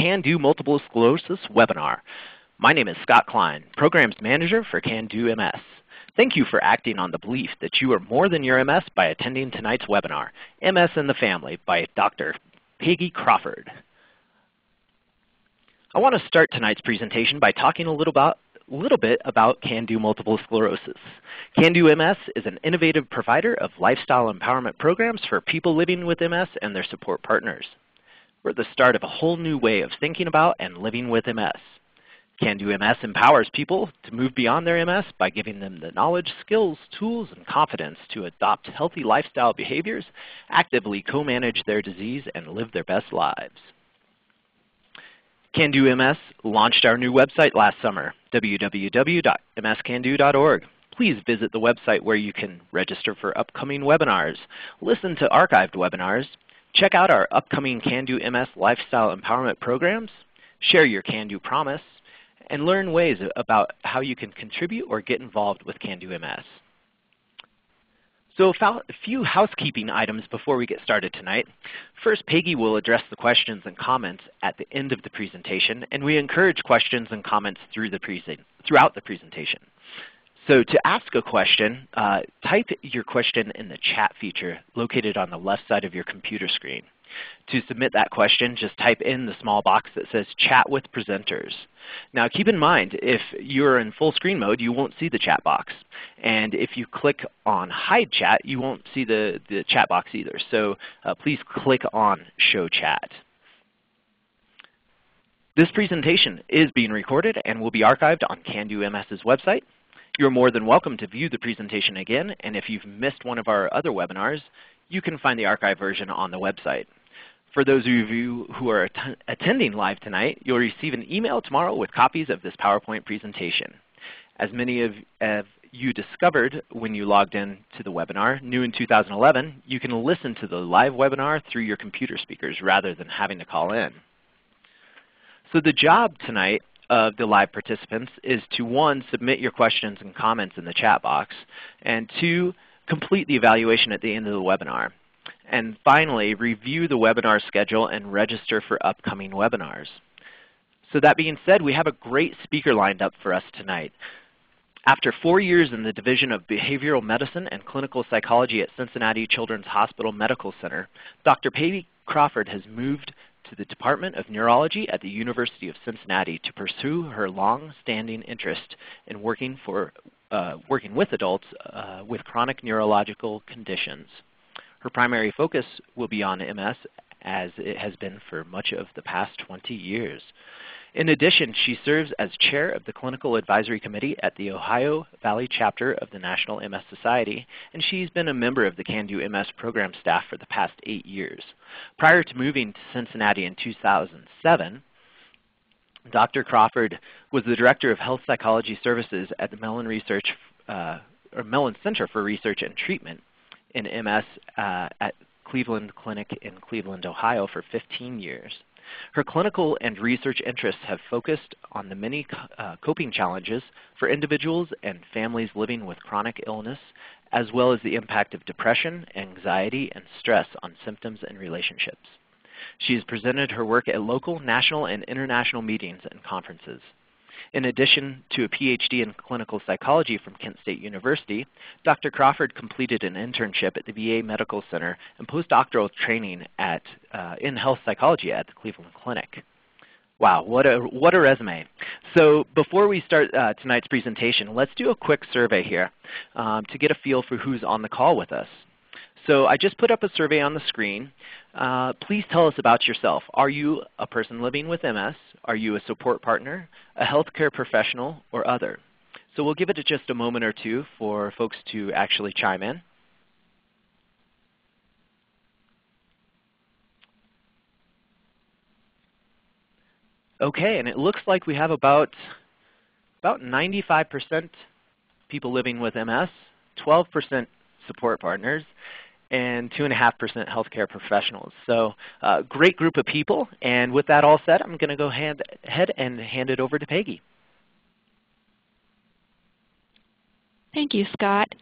Can Do Multiple Sclerosis webinar. My name is Scott Klein, Programs Manager for Can Do MS. Thank you for acting on the belief that you are more than your MS by attending tonight's webinar, MS in the Family by Dr. Peggy Crawford. I want to start tonight's presentation by talking a little bit about Can Do Multiple Sclerosis. Can Do MS is an innovative provider of lifestyle empowerment programs for people living with MS and their support partners. We're at the start of a whole new way of thinking about and living with MS. Can Do MS empowers people to move beyond their MS by giving them the knowledge, skills, tools, and confidence to adopt healthy lifestyle behaviors, actively co-manage their disease, and live their best lives. Can Do MS launched our new website last summer, www.mscando.org. Please visit the website where you can register for upcoming webinars, listen to archived webinars, check out our upcoming Can Do MS lifestyle empowerment programs, share your Can Do promise, and learn ways about how you can contribute or get involved with Can Do MS. So a few housekeeping items before we get started tonight. First, Peggy will address the questions and comments at the end of the presentation, and we encourage questions and comments throughout the presentation. So to ask a question, type your question in the chat feature located on the left side of your computer screen. To submit that question, just type in the small box that says Chat with Presenters. Now keep in mind, if you're in full screen mode, you won't see the chat box. And if you click on Hide Chat, you won't see the chat box either. So please click on Show Chat. This presentation is being recorded and will be archived on Can Do MS's website. You're more than welcome to view the presentation again, and if you've missed one of our other webinars, you can find the archive version on the website. For those of you who are attending live tonight, you'll receive an email tomorrow with copies of this PowerPoint presentation. As many of you discovered when you logged in to the webinar, new in 2011, you can listen to the live webinar through your computer speakers rather than having to call in. So the job tonight of the live participants is to, 1, submit your questions and comments in the chat box, and 2, complete the evaluation at the end of the webinar. And finally, review the webinar schedule and register for upcoming webinars. So that being said, we have a great speaker lined up for us tonight. After 4 years in the Division of Behavioral Medicine and Clinical Psychology at Cincinnati Children's Hospital Medical Center, Dr. Peggy Crawford has moved to the Department of Neurology at the University of Cincinnati to pursue her long-standing interest in working with adults with chronic neurological conditions. Her primary focus will be on MS, as it has been for much of the past 20 years. In addition, she serves as chair of the Clinical Advisory Committee at the Ohio Valley chapter of the National MS Society, and she's been a member of the Can Do MS program staff for the past 8 years. Prior to moving to Cincinnati in 2007, Dr. Crawford was the Director of Health Psychology Services at the Mellon Center for Research and Treatment in MS at Cleveland Clinic in Cleveland, Ohio for 15 years. Her clinical and research interests have focused on the many coping challenges for individuals and families living with chronic illness, as well as the impact of depression, anxiety, and stress on symptoms and relationships. She has presented her work at local, national, and international meetings and conferences. In addition to a PhD in clinical psychology from Kent State University, Dr. Crawford completed an internship at the VA Medical Center and postdoctoral training in health psychology at the Cleveland Clinic. Wow, what a resume. So before we start tonight's presentation, let's do a quick survey here to get a feel for who's on the call with us. So I just put up a survey on the screen. Please tell us about yourself. Are you a person living with MS? Are you a support partner, a healthcare professional, or other? So we'll give it just a moment or two for folks to actually chime in. Okay, and it looks like we have about 95% people living with MS, 12% support partners, and 2.5% healthcare professionals. So great group of people. And with that all said, I'm going to go ahead and hand it over to Peggy. Thank you, Scott.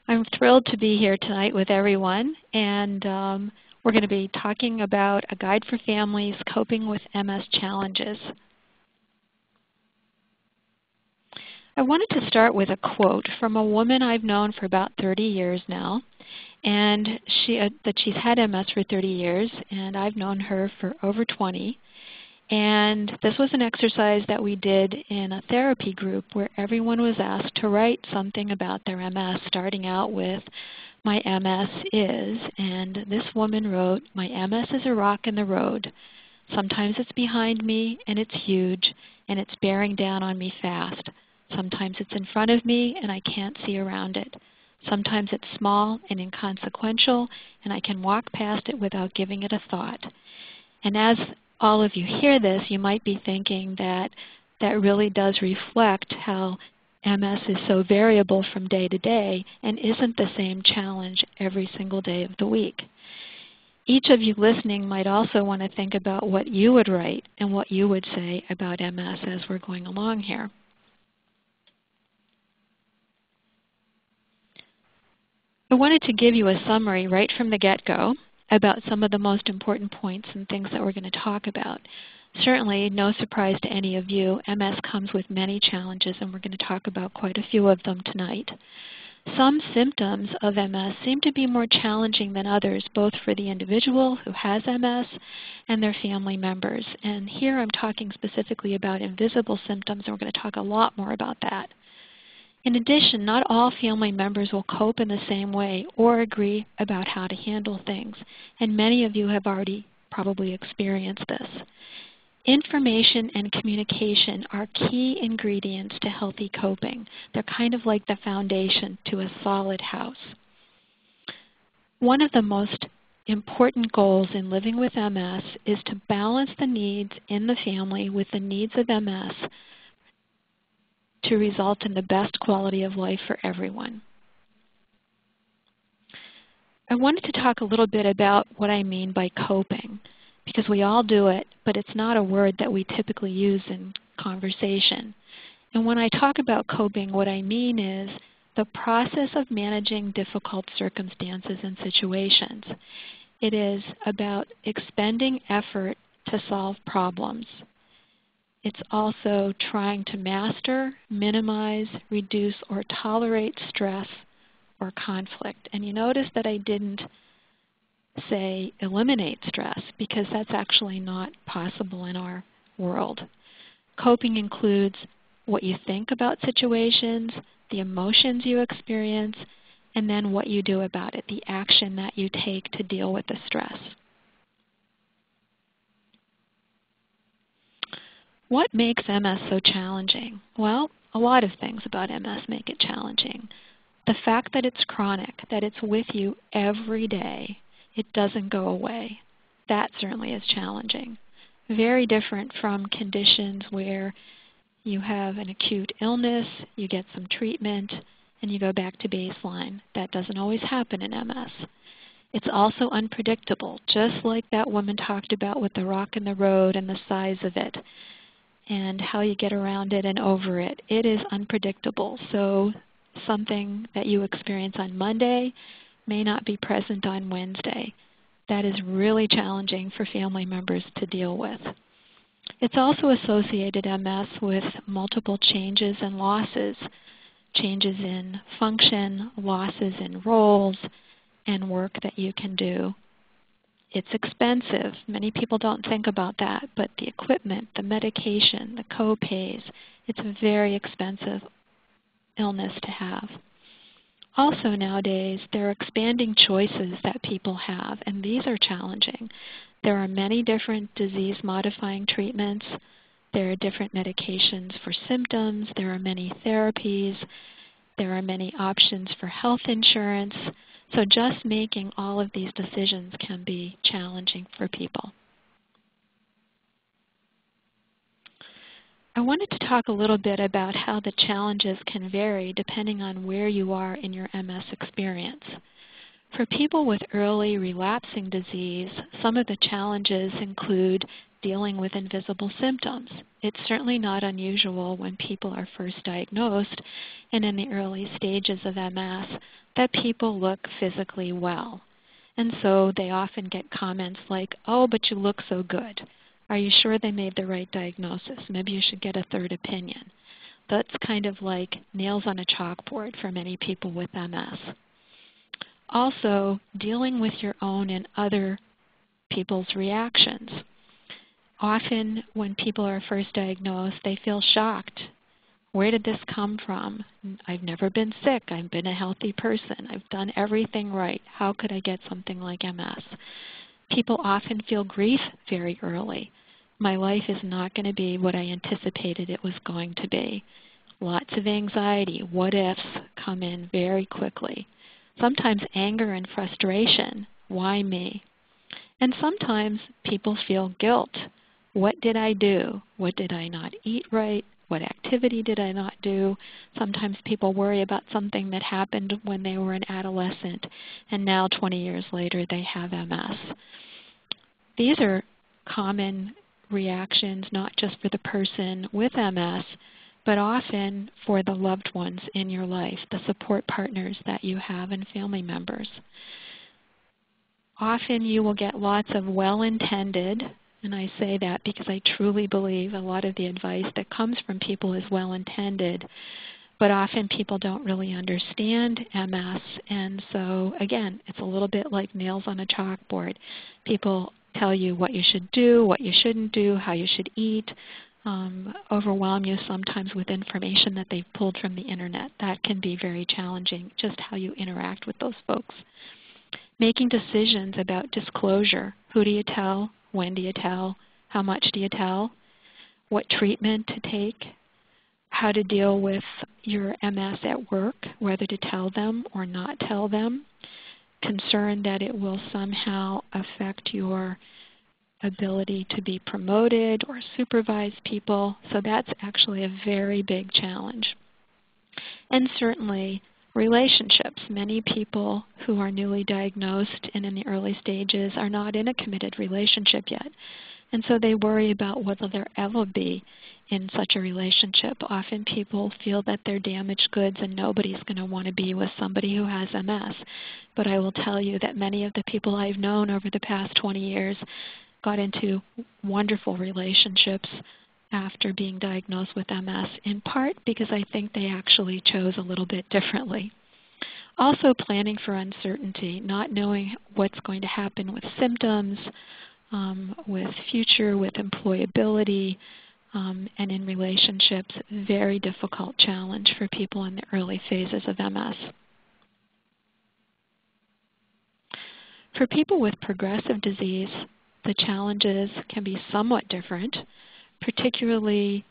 I'm thrilled to be here tonight with everyone. And We're going to be talking about a guide for families coping with MS challenges. I wanted to start with a quote from a woman I've known for about 30 years now, and she's had MS for 30 years, and I've known her for over 20. And this was an exercise that we did in a therapy group where everyone was asked to write something about their MS, starting out with, "My MS is," and this woman wrote, "My MS is a rock in the road. Sometimes it's behind me and it's huge and it's bearing down on me fast. Sometimes it's in front of me and I can't see around it. Sometimes it's small and inconsequential and I can walk past it without giving it a thought." And as all of you hear this, you might be thinking that that really does reflect how MS is so variable from day to day and isn't the same challenge every single day of the week. Each of you listening might also want to think about what you would write and what you would say about MS as we're going along here. I wanted to give you a summary right from the get-go about some of the most important points and things that we're going to talk about. Certainly, no surprise to any of you, MS comes with many challenges, and we're going to talk about quite a few of them tonight. Some symptoms of MS seem to be more challenging than others, both for the individual who has MS and their family members. And here I'm talking specifically about invisible symptoms, and we're going to talk a lot more about that. In addition, not all family members will cope in the same way or agree about how to handle things, and many of you have already probably experienced this. Information and communication are key ingredients to healthy coping. They're kind of like the foundation to a solid house. One of the most important goals in living with MS is to balance the needs in the family with the needs of MS to result in the best quality of life for everyone. I wanted to talk a little bit about what I mean by coping, because we all do it, but it's not a word that we typically use in conversation. And when I talk about coping, what I mean is the process of managing difficult circumstances and situations. It is about expending effort to solve problems. It's also trying to master, minimize, reduce, or tolerate stress or conflict. And you notice that I didn't say eliminate stress, because that's actually not possible in our world. Coping includes what you think about situations, the emotions you experience, and then what you do about it, the action that you take to deal with the stress. What makes MS so challenging? Well, a lot of things about MS make it challenging. The fact that it's chronic, that it's with you every day, it doesn't go away. That certainly is challenging. Very different from conditions where you have an acute illness, you get some treatment, and you go back to baseline. That doesn't always happen in MS. It's also unpredictable, just like that woman talked about with the rock in the road and the size of it, and how you get around it and over it. It is unpredictable. So something that you experience on Monday may not be present on Wednesday. That is really challenging for family members to deal with. It's also associated, MS, with multiple changes and losses, changes in function, losses in roles, and work that you can do. It's expensive. Many people don't think about that, but the equipment, the medication, the co-pays, it's a very expensive illness to have. Also nowadays, there are expanding choices that people have, and these are challenging. There are many different disease-modifying treatments. There are different medications for symptoms. There are many therapies. There are many options for health insurance. So just making all of these decisions can be challenging for people. I wanted to talk a little bit about how the challenges can vary depending on where you are in your MS experience. For people with early relapsing disease, some of the challenges include dealing with invisible symptoms. It's certainly not unusual when people are first diagnosed and in the early stages of MS that people look physically well. And so they often get comments like, "Oh, but you look so good. Are you sure they made the right diagnosis? Maybe you should get a third opinion." That's kind of like nails on a chalkboard for many people with MS. Also, dealing with your own and other people's reactions. Often when people are first diagnosed, they feel shocked. Where did this come from? I've never been sick. I've been a healthy person. I've done everything right. How could I get something like MS? People often feel grief very early. My life is not going to be what I anticipated it was going to be. Lots of anxiety, what ifs come in very quickly. Sometimes anger and frustration. Why me? And sometimes people feel guilt. What did I do? What did I not eat right? What activity did I not do? Sometimes people worry about something that happened when they were an adolescent, and now 20 years later they have MS. These are common reactions, not just for the person with MS, but often for the loved ones in your life, the support partners that you have and family members. Often you will get lots of well-intended, and I say that because I truly believe a lot of the advice that comes from people is well-intended, but often people don't really understand MS, and so again, it's a little bit like nails on a chalkboard. People tell you what you should do, what you shouldn't do, how you should eat, overwhelm you sometimes with information that they've pulled from the internet. That can be very challenging, just how you interact with those folks. Making decisions about disclosure. Who do you tell? When do you tell? How much do you tell? What treatment to take? How to deal with your MS at work, whether to tell them or not tell them. Concern that it will somehow affect your ability to be promoted or supervise people. So that's actually a very big challenge. And certainly relationships. Many people who are newly diagnosed and in the early stages are not in a committed relationship yet. And so they worry about whether they'll ever be in such a relationship. Often people feel that they're damaged goods and nobody's going to want to be with somebody who has MS. But I will tell you that many of the people I've known over the past 20 years got into wonderful relationships after being diagnosed with MS, in part because I think they actually chose a little bit differently. Also planning for uncertainty, not knowing what's going to happen with symptoms, with future, with employability, and in relationships, very difficult challenge for people in the early phases of MS. For people with progressive disease, the challenges can be somewhat different. Particularly,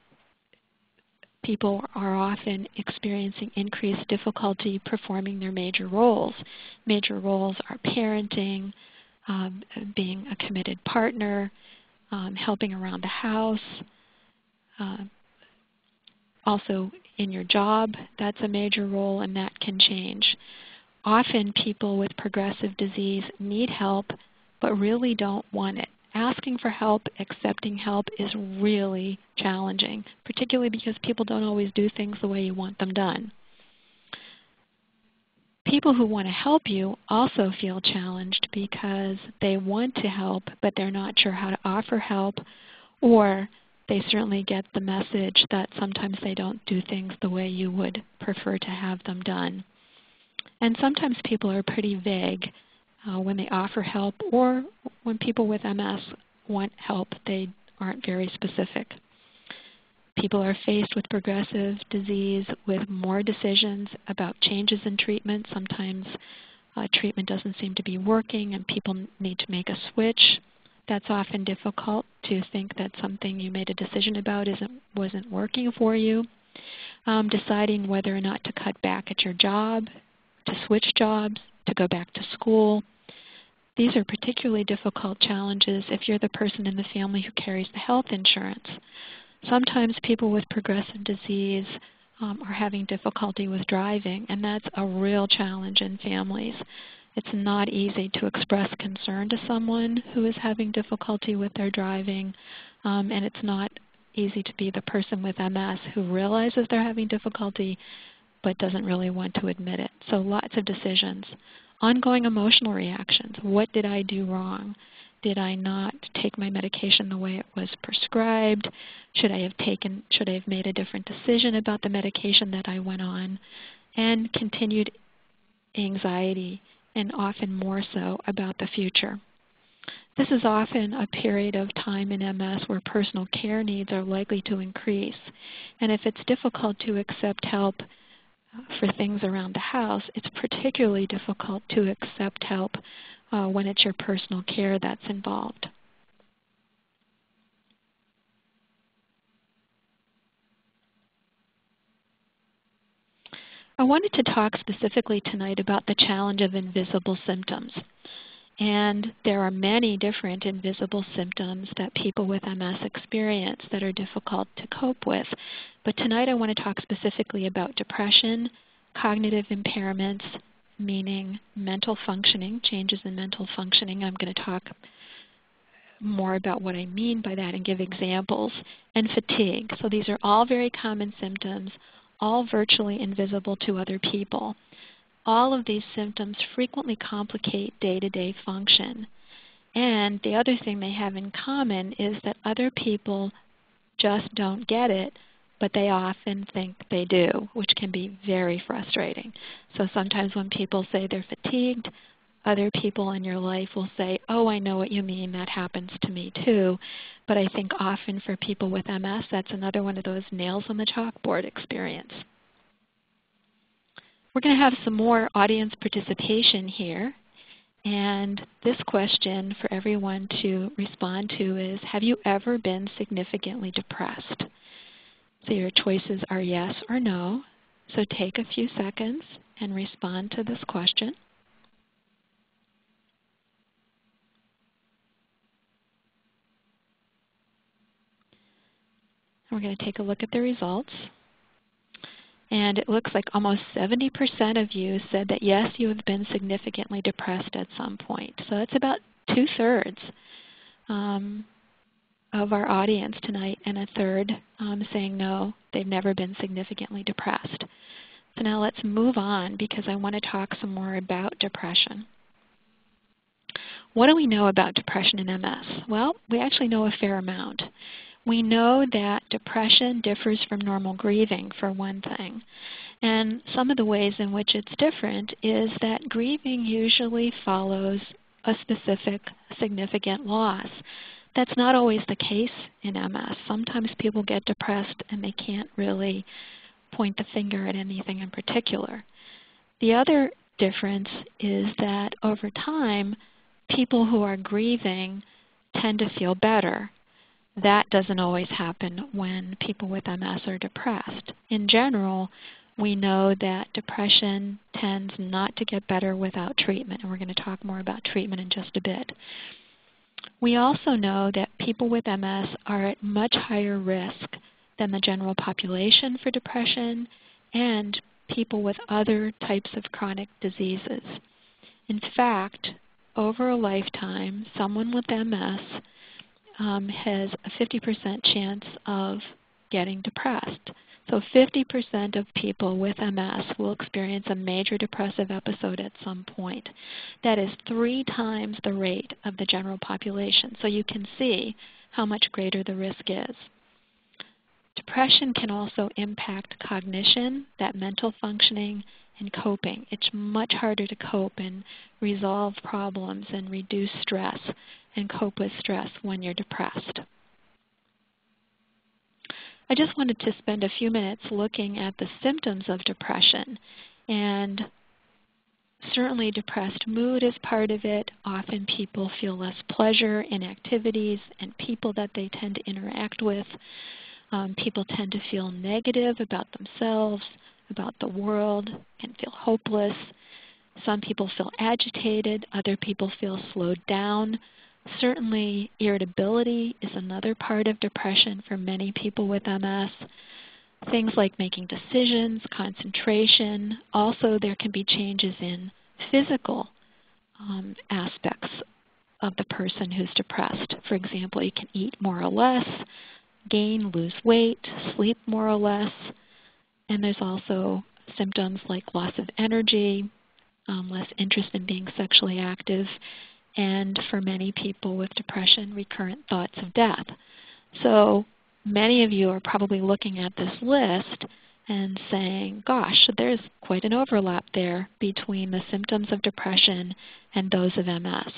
people are often experiencing increased difficulty performing their major roles. Major roles are parenting, being a committed partner, helping around the house. Also in your job, that's a major role, and that can change. Often people with progressive disease need help but really don't want it. Asking for help, accepting help is really challenging, particularly because people don't always do things the way you want them done. People who want to help you also feel challenged because they want to help, but they're not sure how to offer help, or they certainly get the message that sometimes they don't do things the way you would prefer to have them done. And sometimes people are pretty vague. When they offer help, or when people with MS want help, they aren't very specific. People are faced with progressive disease with more decisions about changes in treatment. Sometimes treatment doesn't seem to be working and people need to make a switch. That's often difficult to think that something you made a decision about wasn't working for you. Deciding whether or not to cut back at your job, to switch jobs, to go back to school. These are particularly difficult challenges if you're the person in the family who carries the health insurance. Sometimes people with progressive disease are having difficulty with driving, and that's a real challenge in families. It's not easy to express concern to someone who is having difficulty with their driving, and it's not easy to be the person with MS who realizes they're having difficulty but doesn't really want to admit it. So lots of decisions. Ongoing emotional reactions. What did I do wrong? Did I not take my medication the way it was prescribed? Should I have made a different decision about the medication that I went on? And continued anxiety, and often more so about the future. This is often a period of time in MS where personal care needs are likely to increase. And if it's difficult to accept help for things around the house, it's particularly difficult to accept help when it's your personal care that's involved. I wanted to talk specifically tonight about the challenge of invisible symptoms. And there are many different invisible symptoms that people with MS experience that are difficult to cope with. But tonight I want to talk specifically about depression, cognitive impairments, meaning mental functioning, changes in mental functioning. I'm going to talk more about what I mean by that and give examples, and fatigue. So these are all very common symptoms, all virtually invisible to other people. All of these symptoms frequently complicate day-to-day function. And the other thing they have in common is that other people just don't get it, but they often think they do, which can be very frustrating. So sometimes when people say they're fatigued, other people in your life will say, oh, I know what you mean, that happens to me too. But I think often for people with MS, that's another one of those nails on the chalkboard experience. We're going to have some more audience participation here. And this question for everyone to respond to is, have you ever been significantly depressed? So your choices are yes or no. So take a few seconds and respond to this question. We're going to take a look at the results. And it looks like almost 70% of you said that yes, you have been significantly depressed at some point. So that's about 2/3 of our audience tonight, and a third saying no, they've never been significantly depressed. So now let's move on because I want to talk some more about depression. What do we know about depression in MS? Well, we actually know a fair amount. We know that depression differs from normal grieving, for one thing. And some of the ways in which it's different is that grieving usually follows a specific significant loss. That's not always the case in MS. Sometimes people get depressed and they can't really point the finger at anything in particular. The other difference is that over time, people who are grieving tend to feel better. That doesn't always happen when people with MS are depressed. In general, we know that depression tends not to get better without treatment, and we're going to talk more about treatment in just a bit. We also know that people with MS are at much higher risk than the general population for depression and people with other types of chronic diseases. In fact, over a lifetime, someone with MS has a 50% chance of getting depressed. So 50% of people with MS will experience a major depressive episode at some point. That is 3 times the rate of the general population. So you can see how much greater the risk is. Depression can also impact cognition, that mental functioning, and coping. It's much harder to cope and resolve problems and reduce stress and cope with stress when you're depressed. I just wanted to spend a few minutes looking at the symptoms of depression. And certainly depressed mood is part of it. Often people feel less pleasure in activities and people that they tend to interact with. People tend to feel negative about themselves, about the world, and feel hopeless. Some people feel agitated. Other people feel slowed down. Certainly, irritability is another part of depression for many people with MS. Things like making decisions, concentration. Also, there can be changes in physical aspects of the person who's depressed. For example, you can eat more or less, gain, lose weight, sleep more or less. And there's also symptoms like loss of energy, less interest in being sexually active, and for many people with depression, recurrent thoughts of death. So many of you are probably looking at this list and saying, gosh, there's quite an overlap there between the symptoms of depression and those of MS.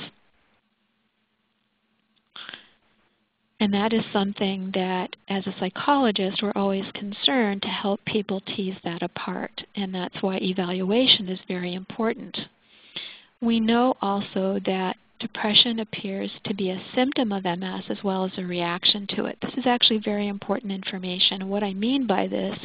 And that is something that, as a psychologist, we're always concerned to help people tease that apart. And that's why evaluation is very important. We know also that depression appears to be a symptom of MS as well as a reaction to it. This is actually very important information. And what I mean by this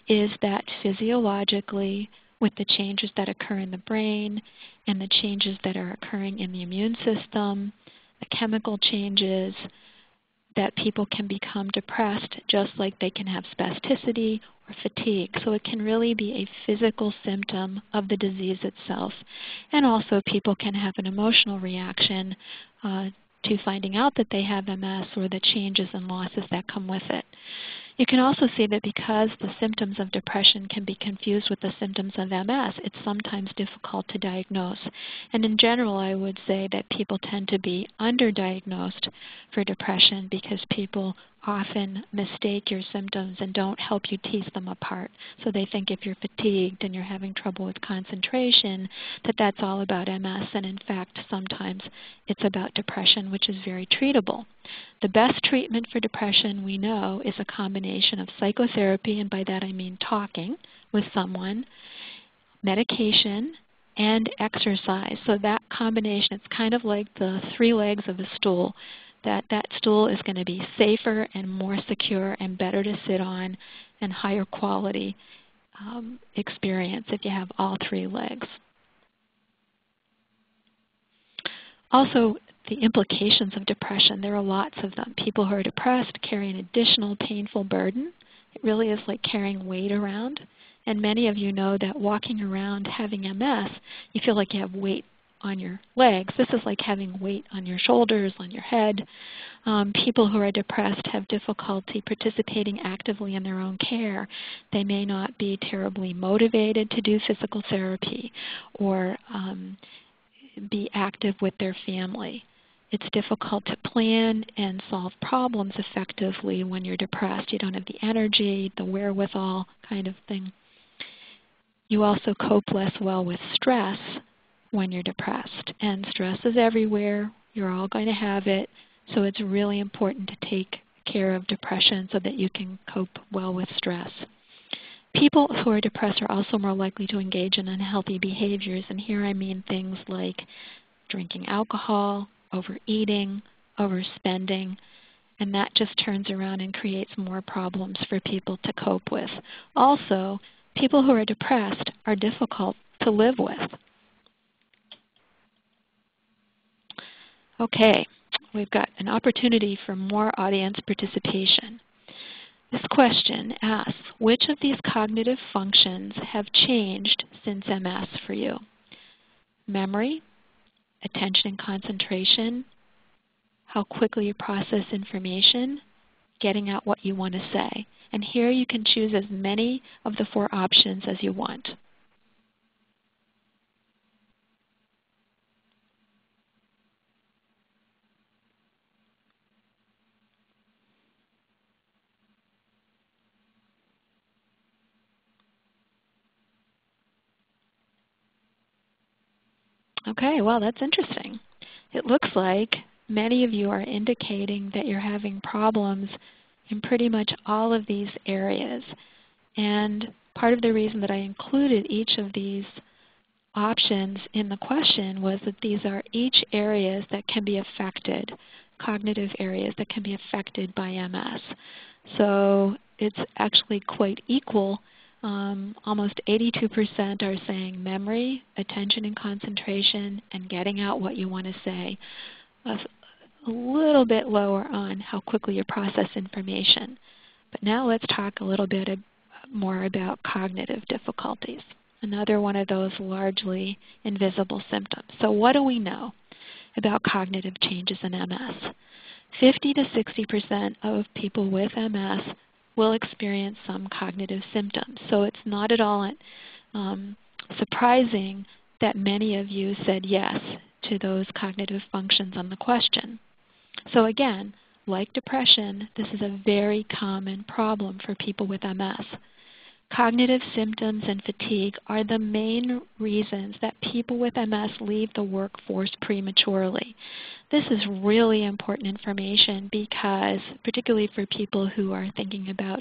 is that physiologically, with the changes that occur in the brain and the changes that are occurring in the immune system, the chemical changes, that people can become depressed just like they can have spasticity or fatigue. So it can really be a physical symptom of the disease itself. And also people can have an emotional reaction to finding out that they have MS or the changes and losses that come with it. You can also see that because the symptoms of depression can be confused with the symptoms of MS, it's sometimes difficult to diagnose. And in general, I would say that people tend to be underdiagnosed for depression because people often mistake your symptoms and don't help you tease them apart. So they think if you're fatigued and you're having trouble with concentration, that that's all about MS, and in fact, sometimes it's about depression, which is very treatable. The best treatment for depression, we know, is a combination of psychotherapy, and by that I mean talking with someone, medication, and exercise. So that combination, it's kind of like the three legs of a stool. That stool is going to be safer and more secure and better to sit on and higher quality experience if you have all three legs. Also, the implications of depression, there are lots of them. People who are depressed carry an additional painful burden. It really is like carrying weight around. And many of you know that walking around having MS, you feel like you have weight on your legs. This is like having weight on your shoulders, on your head. People who are depressed have difficulty participating actively in their own care. They may not be terribly motivated to do physical therapy or be active with their family. It's difficult to plan and solve problems effectively when you're depressed. You don't have the energy, the wherewithal kind of thing. You also cope less well with stress when you're depressed. And stress is everywhere. You're all going to have it. So it's really important to take care of depression so that you can cope well with stress. People who are depressed are also more likely to engage in unhealthy behaviors. And here I mean things like drinking alcohol, overeating, overspending. And that just turns around and creates more problems for people to cope with. Also, people who are depressed are difficult to live with. Okay, we've got an opportunity for more audience participation. This question asks, which of these cognitive functions have changed since MS for you? Memory, attention and concentration, how quickly you process information, getting out what you want to say. And here you can choose as many of the 4 options as you want. Okay, well, that's interesting. It looks like many of you are indicating that you're having problems in pretty much all of these areas. And part of the reason that I included each of these options in the question was that these are each areas that can be affected, cognitive areas that can be affected by MS. So it's actually quite equal. Almost 82% are saying memory, attention and concentration, and getting out what you want to say. A little bit lower on how quickly you process information. But now let's talk a little bit more about cognitive difficulties, another one of those largely invisible symptoms. So what do we know about cognitive changes in MS? 50 to 60% of people with MS will experience some cognitive symptoms. So it's not at all surprising that many of you said yes to those cognitive functions on the question. So again, like depression, this is a very common problem for people with MS. Cognitive symptoms and fatigue are the main reasons that people with MS leave the workforce prematurely. This is really important information because, particularly for people who are thinking about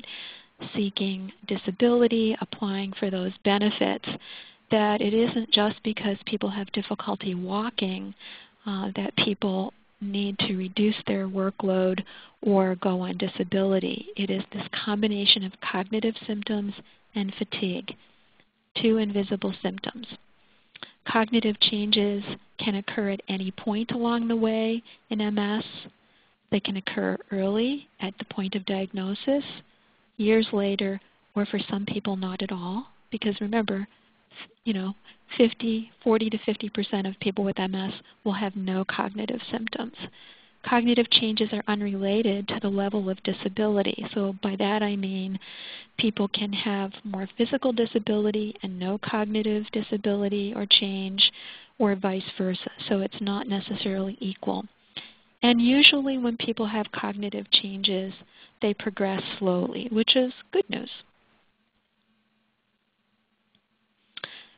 seeking disability, applying for those benefits, that it isn't just because people have difficulty walking that people need to reduce their workload or go on disability. It is this combination of cognitive symptoms and fatigue, two invisible symptoms. Cognitive changes can occur at any point along the way in MS. They can occur early at the point of diagnosis, years later, or for some people not at all, because remember, 40 to 50% of people with MS will have no cognitive symptoms. Cognitive changes are unrelated to the level of disability. So by that I mean people can have more physical disability and no cognitive disability or change, or vice versa. So it's not necessarily equal. And usually when people have cognitive changes, they progress slowly, which is good news.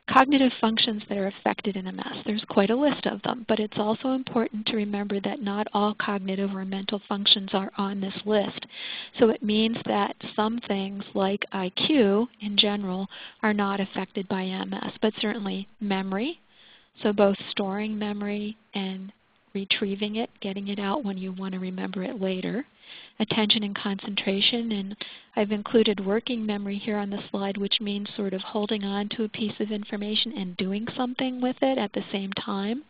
Cognitive functions that are affected in MS. There's quite a list of them, but it's also important to remember that not all cognitive or mental functions are on this list. So it means that some things like IQ in general are not affected by MS, but certainly memory, so both storing memory and retrieving it, getting it out when you want to remember it later. Attention and concentration, and I've included working memory here on the slide, which means sort of holding on to a piece of information and doing something with it at the same time.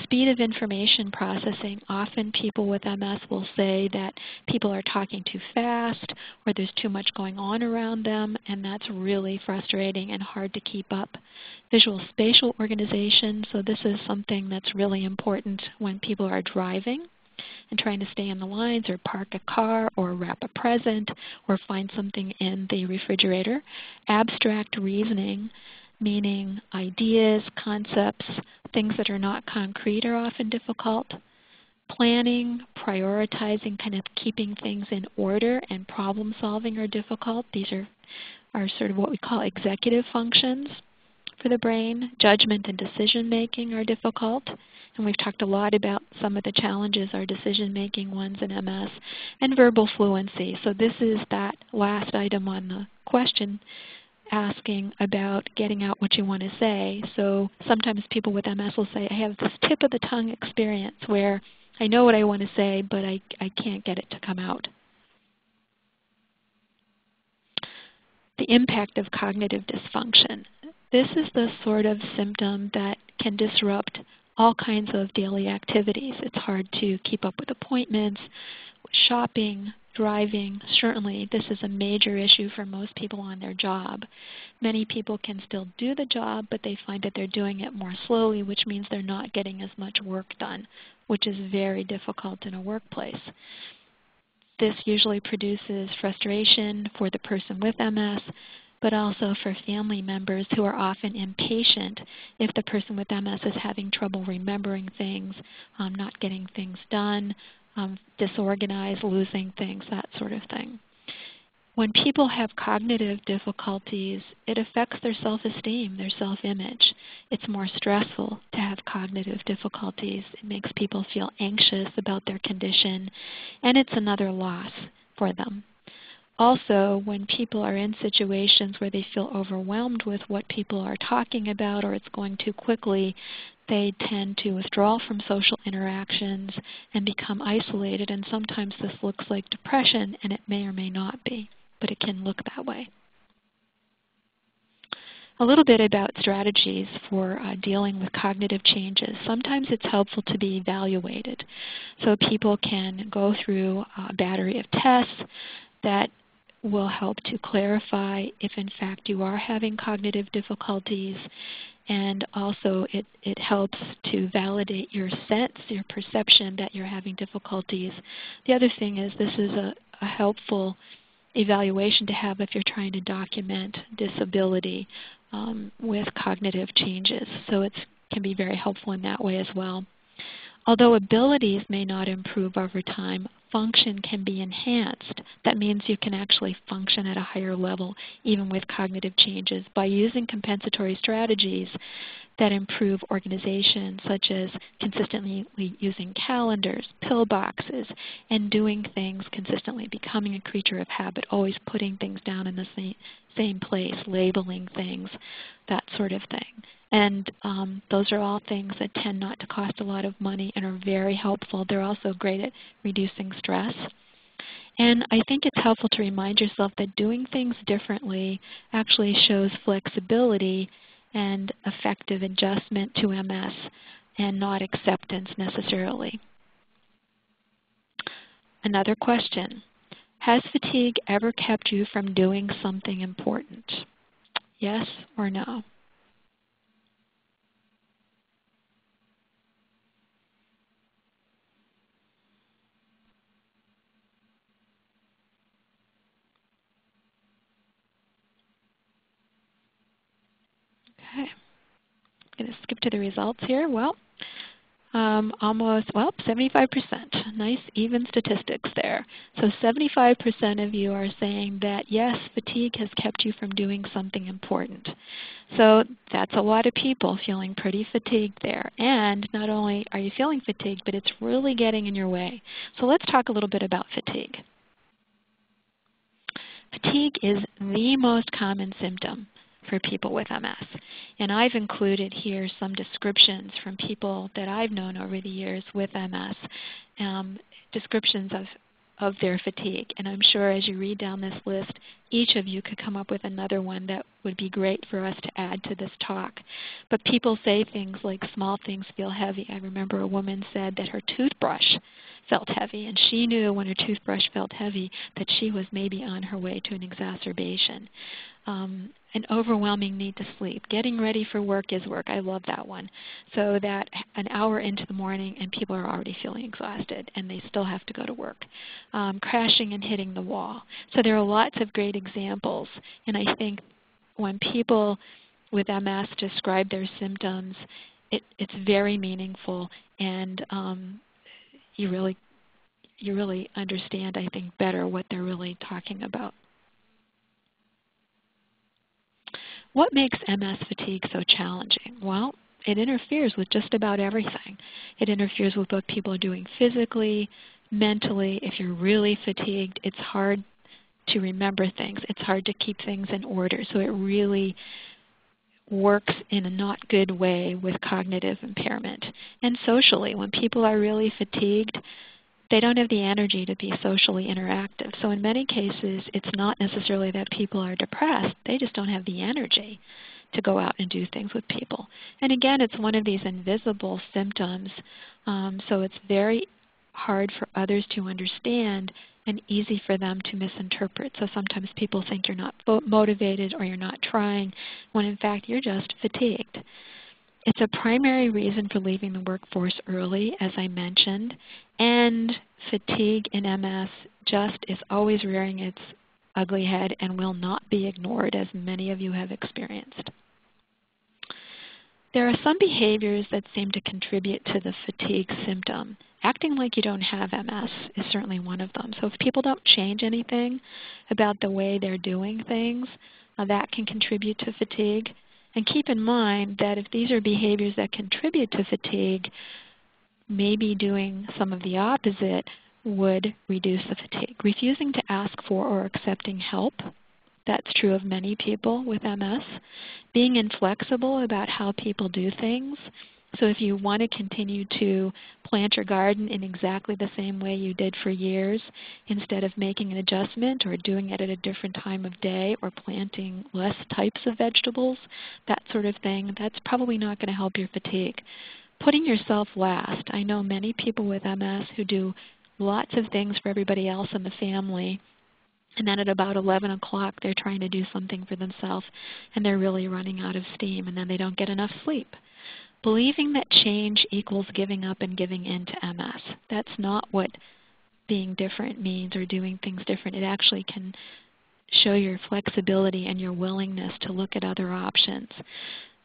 Speed of information processing. Often people with MS will say that people are talking too fast or there's too much going on around them, and that's really frustrating and hard to keep up. Visual spatial organization. So this is something that's really important when people are driving and trying to stay in the lines or park a car or wrap a present or find something in the refrigerator. Abstract reasoning, meaning ideas, concepts, things that are not concrete are often difficult. Planning, prioritizing, kind of keeping things in order, and problem solving are difficult. These are sort of what we call executive functions for the brain. Judgment and decision making are difficult. And we've talked a lot about some of the challenges are decision-making ones in MS, and verbal fluency. So this is that last item on the question, asking about getting out what you want to say. So sometimes people with MS will say, I have this tip of the tongue experience where I know what I want to say, but I can't get it to come out. The impact of cognitive dysfunction. This is the sort of symptom that can disrupt all kinds of daily activities. It's hard to keep up with appointments, shopping, driving. Certainly, this is a major issue for most people on their job. Many people can still do the job, but they find that they're doing it more slowly, which means they're not getting as much work done, which is very difficult in a workplace. This usually produces frustration for the person with MS, but also for family members who are often impatient if the person with MS is having trouble remembering things, not getting things done, disorganized, losing things, that sort of thing. When people have cognitive difficulties, it affects their self-esteem, their self-image. It's more stressful to have cognitive difficulties. It makes people feel anxious about their condition, and it's another loss for them. Also, when people are in situations where they feel overwhelmed with what people are talking about or it's going too quickly, they tend to withdraw from social interactions and become isolated. And sometimes this looks like depression, and it may or may not be, but it can look that way. A little bit about strategies for dealing with cognitive changes. Sometimes it's helpful to be evaluated. So people can go through a battery of tests that will help to clarify if in fact you are having cognitive difficulties, and also it helps to validate your sense, your perception that you're having difficulties. The other thing is this is a helpful evaluation to have if you're trying to document disability. with cognitive changes. So it can be very helpful in that way as well. Although abilities may not improve over time, function can be enhanced. That means you can actually function at a higher level even with cognitive changes by using compensatory strategies that improve organization, such as consistently using calendars, pill boxes, and doing things consistently, becoming a creature of habit, always putting things down in the same place, labeling things, that sort of thing. And those are all things that tend not to cost a lot of money and are very helpful. They're also great at reducing stress. And I think it's helpful to remind yourself that doing things differently actually shows flexibility and effective adjustment to MS and not acceptance necessarily. Another question, has fatigue ever kept you from doing something important? Yes or no? Okay. I'm going to skip to the results here. Well, 75%. Nice even statistics there. So 75% of you are saying that, yes, fatigue has kept you from doing something important. So that's a lot of people feeling pretty fatigued there. And not only are you feeling fatigued, but it's really getting in your way. So let's talk a little bit about fatigue. Fatigue is the most common symptom for people with MS. And I've included here some descriptions from people that I've known over the years with MS, descriptions of their fatigue. And I'm sure as you read down this list, each of you could come up with another one that would be great for us to add to this talk. But people say things like small things feel heavy. I remember a woman said that her toothbrush felt heavy, and she knew when her toothbrush felt heavy that she was maybe on her way to an exacerbation. An overwhelming need to sleep. Getting ready for work is work. I love that one. So that an hour into the morning and people are already feeling exhausted and they still have to go to work. Crashing and hitting the wall. So there are lots of great examples. And I think when people with MS describe their symptoms, it's very meaningful, and you really understand, I think, better what they're really talking about. What makes MS fatigue so challenging? Well, it interferes with just about everything. It interferes with what people are doing physically, mentally. If you're really fatigued, it's hard to remember things. It's hard to keep things in order. So it really works in a not good way with cognitive impairment. And socially, when people are really fatigued, they don't have the energy to be socially interactive. So in many cases, it's not necessarily that people are depressed. They just don't have the energy to go out and do things with people. And again, it's one of these invisible symptoms, so it's very hard for others to understand and easy for them to misinterpret. So sometimes people think you're not motivated or you're not trying, when in fact you're just fatigued. It's a primary reason for leaving the workforce early, as I mentioned, and fatigue in MS just is always rearing its ugly head and will not be ignored, as many of you have experienced. There are some behaviors that seem to contribute to the fatigue symptom. Acting like you don't have MS is certainly one of them. So if people don't change anything about the way they're doing things, that can contribute to fatigue. And keep in mind that if these are behaviors that contribute to fatigue, maybe doing some of the opposite would reduce the fatigue. Refusing to ask for or accepting help, that's true of many people with MS. Being inflexible about how people do things. So if you want to continue to plant your garden in exactly the same way you did for years, instead of making an adjustment or doing it at a different time of day or planting less types of vegetables, that sort of thing, that's probably not going to help your fatigue. Putting yourself last. I know many people with MS who do lots of things for everybody else in the family, and then at about 11 o'clock they're trying to do something for themselves and they're really running out of steam, and then they don't get enough sleep. Believing that change equals giving up and giving in to MS. That's not what being different means, or doing things different. It actually can show your flexibility and your willingness to look at other options.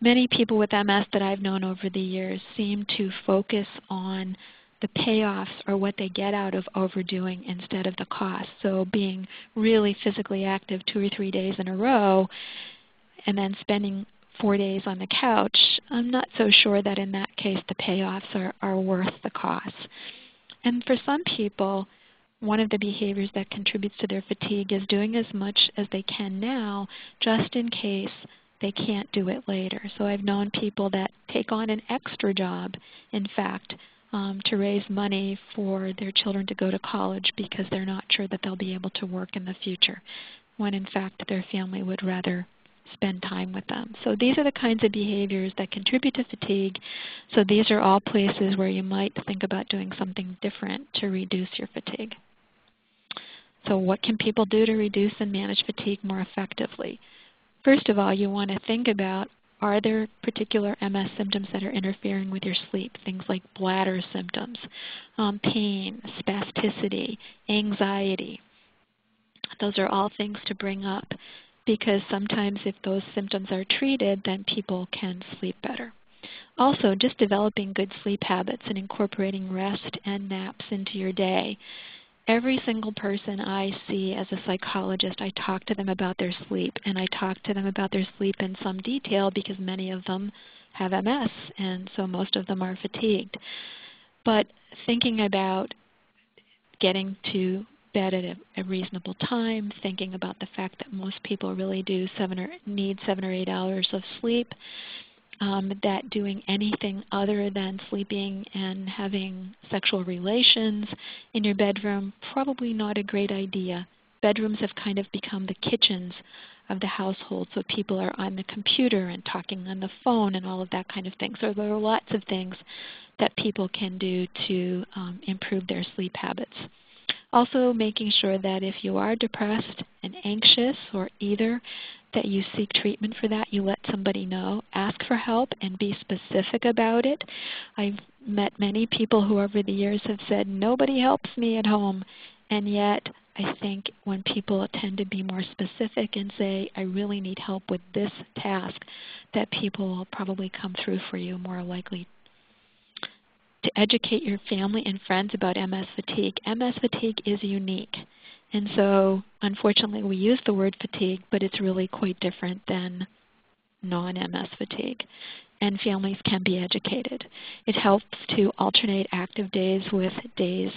Many people with MS that I've known over the years seem to focus on the payoffs or what they get out of overdoing instead of the cost. So being really physically active 2 or 3 days in a row and then spending 4 days on the couch, I'm not so sure that in that case the payoffs are worth the cost. And for some people, one of the behaviors that contributes to their fatigue is doing as much as they can now just in case they can't do it later. So I've known people that take on an extra job, in fact, to raise money for their children to go to college because they're not sure that they'll be able to work in the future, when in fact their family would rather spend time with them. So these are the kinds of behaviors that contribute to fatigue. So these are all places where you might think about doing something different to reduce your fatigue. So what can people do to reduce and manage fatigue more effectively? First of all, you want to think about, are there particular MS symptoms that are interfering with your sleep? Things like bladder symptoms, pain, spasticity, anxiety. Those are all things to bring up because sometimes if those symptoms are treated, then people can sleep better. Also, just developing good sleep habits and incorporating rest and naps into your day. Every single person I see as a psychologist, I talk to them about their sleep, and I talk to them about their sleep in some detail because many of them have MS, and so most of them are fatigued. But thinking about getting to bed at a reasonable time, thinking about the fact that most people really do need 7 or 8 hours of sleep, that doing anything other than sleeping and having sexual relations in your bedroom, probably not a great idea. Bedrooms have kind of become the kitchens of the household, so people are on the computer and talking on the phone and all of that kind of thing. So there are lots of things that people can do to improve their sleep habits. Also making sure that if you are depressed and anxious or either, that you seek treatment for that, you let somebody know, ask for help, and be specific about it. I've met many people who over the years have said, nobody helps me at home, and yet I think when people tend to be more specific and say, I really need help with this task, that people will probably come through for you more likely. To educate your family and friends about MS fatigue. MS fatigue is unique. And so, unfortunately, we use the word fatigue, but it's really quite different than non-MS fatigue. And families can be educated. It helps to alternate active days with days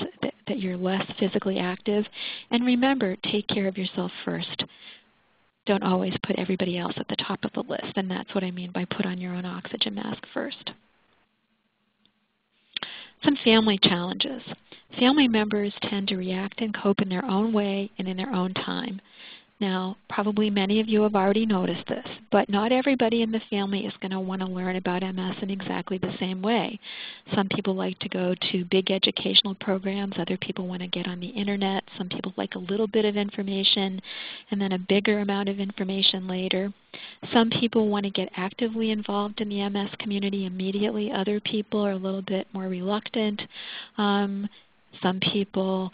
that you're less physically active. And remember, take care of yourself first. Don't always put everybody else at the top of the list. And that's what I mean by put on your own oxygen mask first. Some family challenges. Family members tend to react and cope in their own way and in their own time. Now, probably many of you have already noticed this, but not everybody in the family is going to want to learn about MS in exactly the same way. Some people like to go to big educational programs. Other people want to get on the internet. Some people like a little bit of information and then a bigger amount of information later. Some people want to get actively involved in the MS community immediately. Other people are a little bit more reluctant. Some people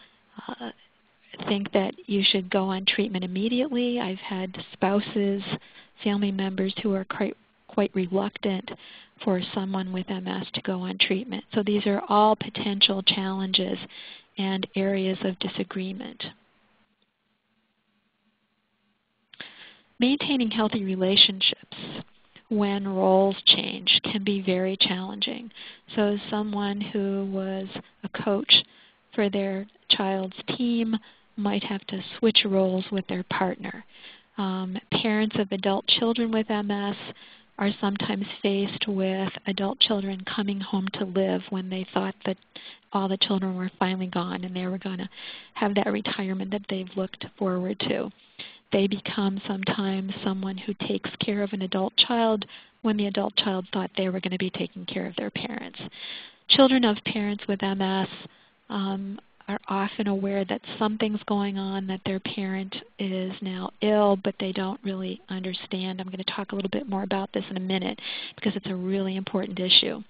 think that you should go on treatment immediately. I've had spouses, family members who are quite reluctant for someone with MS to go on treatment. So these are all potential challenges and areas of disagreement. Maintaining healthy relationships when roles change can be very challenging. So as someone who was a coach for their child's team might have to switch roles with their partner. Parents of adult children with MS are sometimes faced with adult children coming home to live when they thought that all the children were finally gone and they were going to have that retirement that they've looked forward to. They become sometimes someone who takes care of an adult child when the adult child thought they were going to be taking care of their parents. Children of parents with MS are often aware that something's going on, that their parent is now ill, but they don't really understand. I'm going to talk a little bit more about this in a minute because it's a really important issue.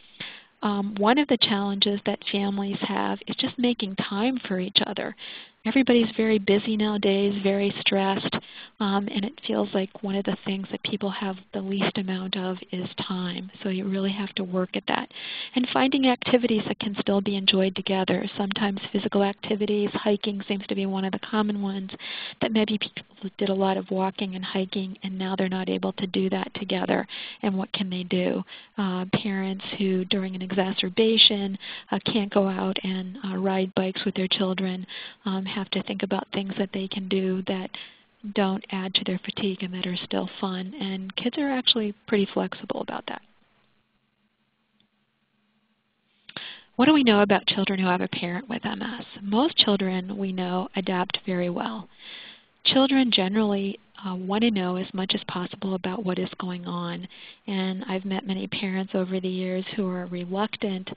One of the challenges that families have is just making time for each other. Everybody's very busy nowadays, very stressed, and it feels like one of the things that people have the least amount of is time. So you really have to work at that. And finding activities that can still be enjoyed together. Sometimes physical activities, hiking seems to be one of the common ones, that maybe people did a lot of walking and hiking and now they're not able to do that together. And what can they do? Parents who during an exacerbation can't go out and ride bikes with their children have to think about things that they can do that don't add to their fatigue and that are still fun. And kids are actually pretty flexible about that. What do we know about children who have a parent with MS? Most children we know adapt very well. Children generally want to know as much as possible about what is going on. And I've met many parents over the years who are reluctant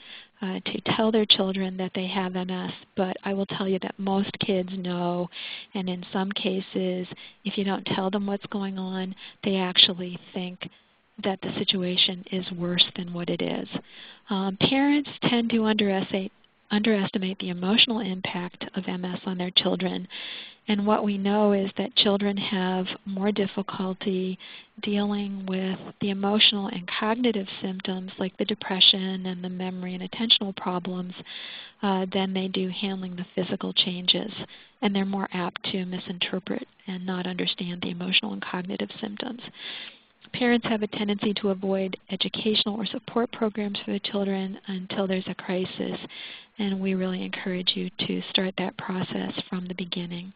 to tell their children that they have MS, but I will tell you that most kids know, and in some cases, if you don't tell them what's going on, they actually think that the situation is worse than what it is. Parents tend to underestimate the emotional impact of MS on their children. And what we know is that children have more difficulty dealing with the emotional and cognitive symptoms like the depression and the memory and attentional problems than they do handling the physical changes. And they're more apt to misinterpret and not understand the emotional and cognitive symptoms. Parents have a tendency to avoid educational or support programs for the children until there's a crisis, and we really encourage you to start that process from the beginning.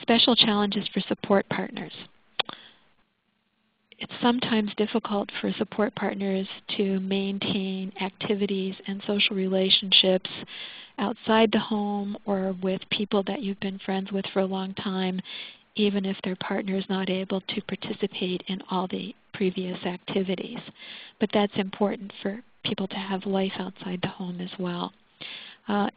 Special challenges for support partners. It's sometimes difficult for support partners to maintain activities and social relationships outside the home or with people that you've been friends with for a long time, even if their partner is not able to participate in all the previous activities. But that's important for people to have life outside the home as well.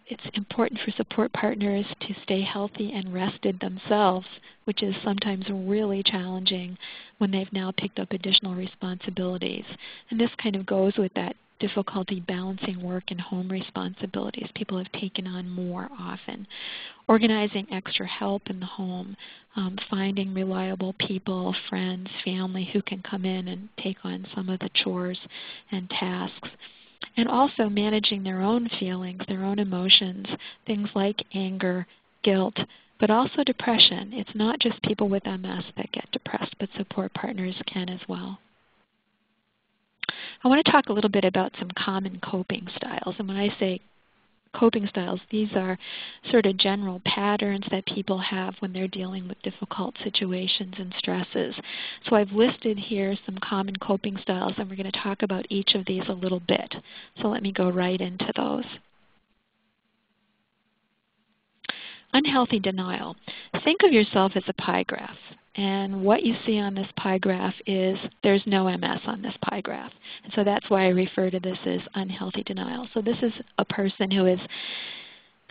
It's important for support partners to stay healthy and rested themselves, which is sometimes really challenging when they've now picked up additional responsibilities. And this kind of goes with that difficulty balancing work and home responsibilities. People have taken on more often. Organizing extra help in the home, finding reliable people, friends, family who can come in and take on some of the chores and tasks. And also managing their own feelings, their own emotions, things like anger, guilt, but also depression. It's not just people with MS that get depressed, but support partners can as well. I want to talk a little bit about some common coping styles. And when I say coping styles, these are sort of general patterns that people have when they're dealing with difficult situations and stresses. So I've listed here some common coping styles, and we're going to talk about each of these a little bit. So let me go right into those. Unhealthy denial. Think of yourself as a pie graph. And what you see on this pie graph is there's no MS on this pie graph. And so that's why I refer to this as unhealthy denial. So this is a person who is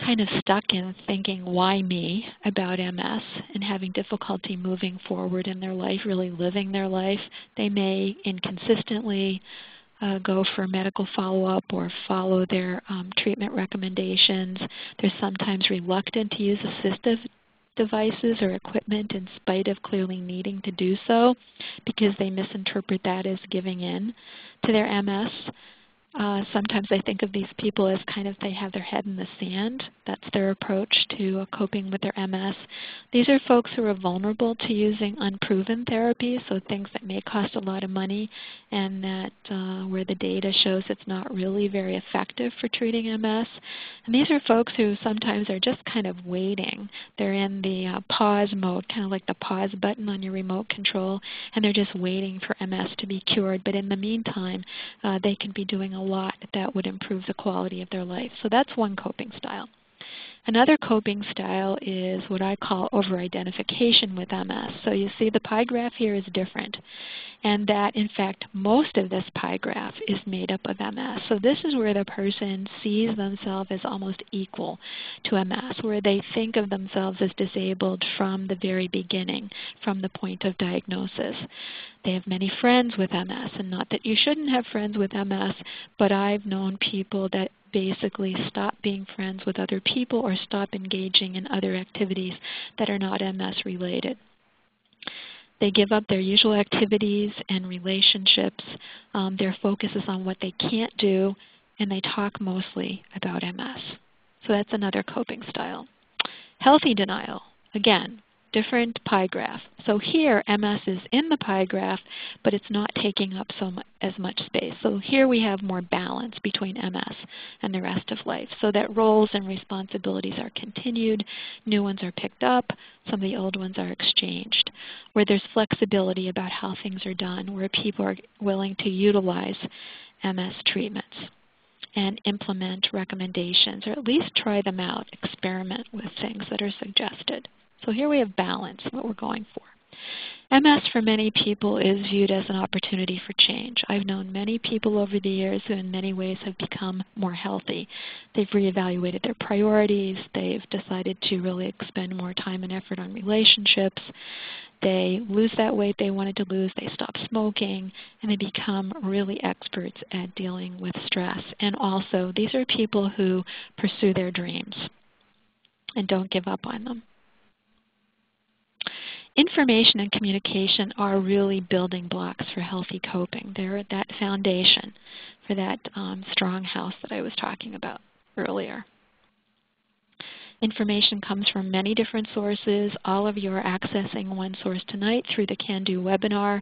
kind of stuck in thinking, why me, about MS and having difficulty moving forward in their life, really living their life. They may inconsistently go for medical follow-up or follow their treatment recommendations. They're sometimes reluctant to use assistive devices or equipment in spite of clearly needing to do so because they misinterpret that as giving in to their MS. Sometimes I think of these people as kind of they have their head in the sand. That's their approach to coping with their MS. These are folks who are vulnerable to using unproven therapies, so things that may cost a lot of money and that where the data shows it's not really very effective for treating MS. And these are folks who sometimes are just kind of waiting. They're in the pause mode, kind of like the pause button on your remote control, and they're just waiting for MS to be cured. But in the meantime, they can be doing a lot that would improve the quality of their life. So that's one coping style. Another coping style is what I call over-identification with MS. So you see the pie graph here is different, and that, in fact, most of this pie graph is made up of MS. So this is where the person sees themselves as almost equal to MS, where they think of themselves as disabled from the very beginning, from the point of diagnosis. They have many friends with MS, and not that you shouldn't have friends with MS, but I've known people that basically stop being friends with other people or stop engaging in other activities that are not MS related. They give up their usual activities and relationships. Their focus is on what they can't do, and they talk mostly about MS. So that's another coping style. Healthy denial, again, different pie graph. So here MS is in the pie graph, but it's not taking up as much space. So here we have more balance between MS and the rest of life, so that roles and responsibilities are continued, new ones are picked up, some of the old ones are exchanged, where there's flexibility about how things are done, where people are willing to utilize MS treatments and implement recommendations, or at least try them out, experiment with things that are suggested. So here we have balance, what we're going for. MS for many people is viewed as an opportunity for change. I've known many people over the years who in many ways have become more healthy. They've reevaluated their priorities. They've decided to really expend more time and effort on relationships. They lose that weight they wanted to lose. They stop smoking, and they become really experts at dealing with stress. And also, these are people who pursue their dreams and don't give up on them. Information and communication are really building blocks for healthy coping. They're that foundation for that strong house that I was talking about earlier. Information comes from many different sources. All of you are accessing one source tonight through the Can Do webinar,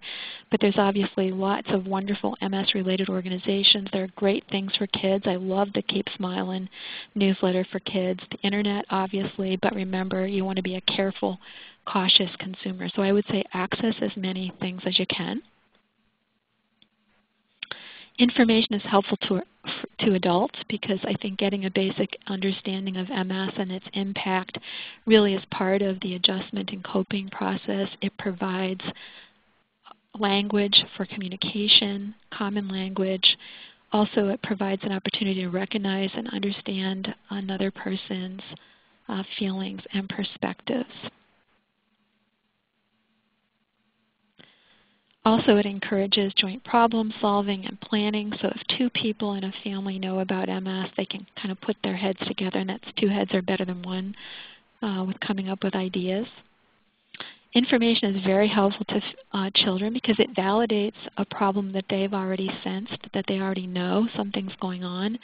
but there's obviously lots of wonderful MS-related organizations. There are great things for kids. I love the Keep Smiling newsletter for kids. The internet, obviously, but remember, you want to be a careful, cautious consumer. So I would say access as many things as you can. Information is helpful to adults because I think getting a basic understanding of MS and its impact really is part of the adjustment and coping process. It provides language for communication, common language. Also, it provides an opportunity to recognize and understand another person's feelings and perspectives. Also, it encourages joint problem solving and planning. So if two people in a family know about MS, they can kind of put their heads together, and that's two heads are better than one with coming up with ideas. Information is very helpful to children because it validates a problem that they've already sensed, that they already know something's going on.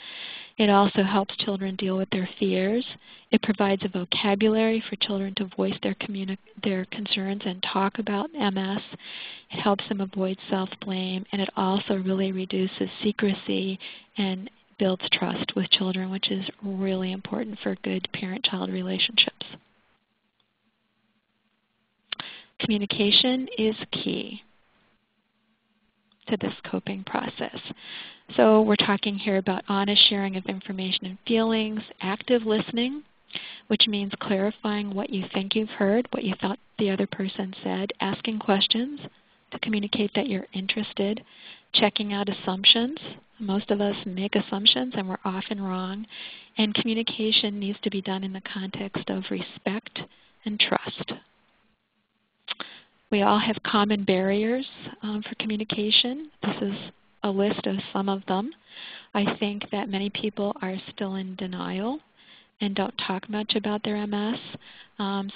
It also helps children deal with their fears. It provides a vocabulary for children to voice their concerns and talk about MS. It helps them avoid self-blame, and it also really reduces secrecy and builds trust with children, which is really important for good parent-child relationships. Communication is key to this coping process. So we're talking here about honest sharing of information and feelings, active listening, which means clarifying what you think you've heard, what you thought the other person said, asking questions to communicate that you're interested, checking out assumptions. Most of us make assumptions and we're often wrong, and communication needs to be done in the context of respect and trust. We all have common barriers for communication. This is a list of some of them. I think that many people are still in denial and don't talk much about their MS.